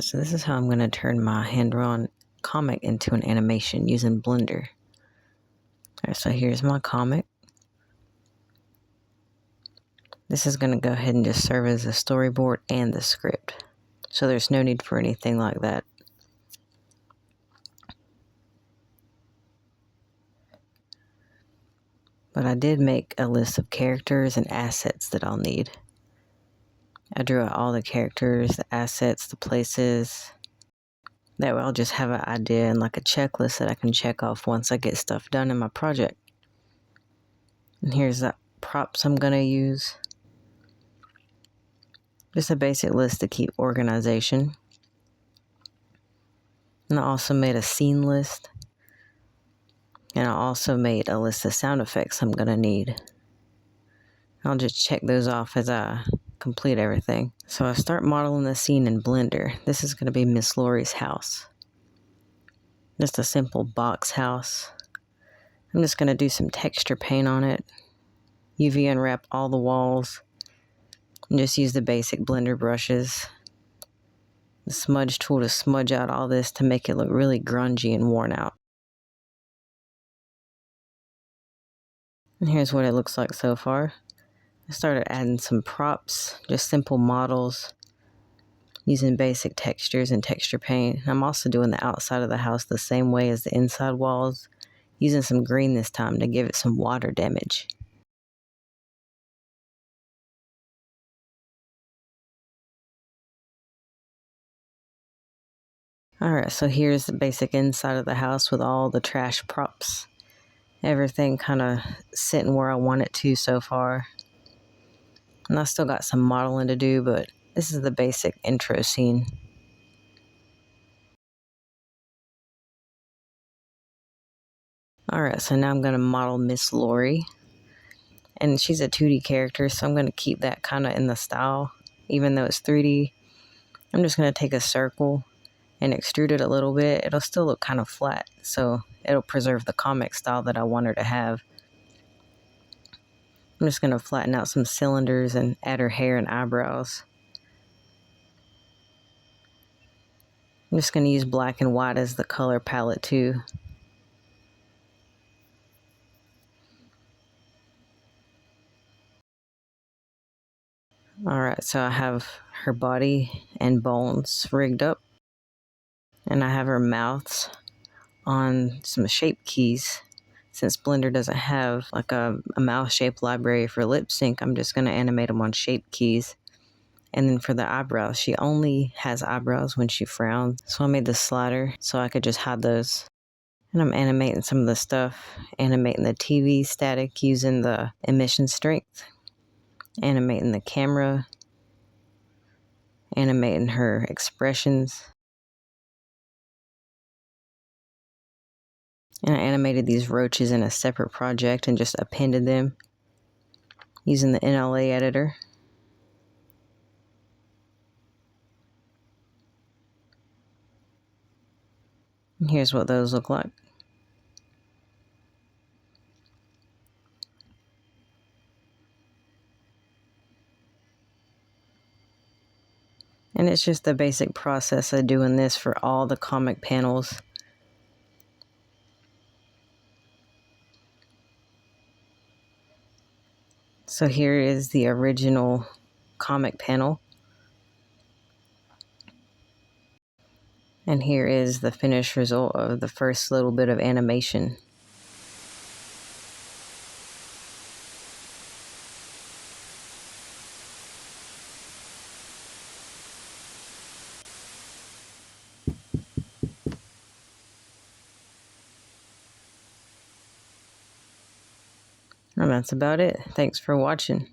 Alright, so this is how I'm going to turn my hand-drawn comic into an animation using Blender. Alright, so here's my comic. This is going to go ahead and just serve as a storyboard and the script. So there's no need for anything like that. But I did make a list of characters and assets that I'll need. I drew out all the characters, the assets, the places. That way I'll just have an idea and like a checklist that I can check off once I get stuff done in my project. And here's the props I'm going to use. Just a basic list to keep organization. And I also made a scene list. And I also made a list of sound effects I'm going to need. I'll just check those off as I complete everything. So I start modeling the scene in Blender. This is going to be Mrs.Lori's house. Just a simple box house. I'm just going to do some texture paint on it. UV unwrap all the walls. And just use the basic Blender brushes. The smudge tool to smudge out all this to make it look really grungy and worn out. And here's what it looks like so far. I started adding some props, just simple models, using basic textures and texture paint. I'm also doing the outside of the house the same way as the inside walls, using some green this time to give it some water damage. Alright, so here's the basic inside of the house with all the trash props. Everything kind of sitting where I want it to so far. And I still got some modeling to do, but this is the basic intro scene. Alright, so now I'm going to model Mrs.Lori. And she's a 2D character, so I'm going to keep that kind of in the style. Even though it's 3D, I'm just going to take a circle and extrude it a little bit. It'll still look kind of flat, so it'll preserve the comic style that I want her to have. I'm just going to flatten out some cylinders and add her hair and eyebrows. I'm just going to use black and white as the color palette too. Alright, so I have her body and bones rigged up. And I have her mouths on some shape keys. Since Blender doesn't have like a mouth shape library for lip sync, I'm just going to animate them on shape keys. And then for the eyebrows, she only has eyebrows when she frowns. So I made the slider so I could just hide those. And I'm animating some of the stuff. Animating the TV static using the emission strength. Animating the camera. Animating her expressions. And I animated these roaches in a separate project and just appended them using the NLA editor. And here's what those look like. And it's just the basic process of doing this for all the comic panels. So here is the original comic panel. And here is the finished result of the first little bit of animation. And that's about it. Thanks for watching.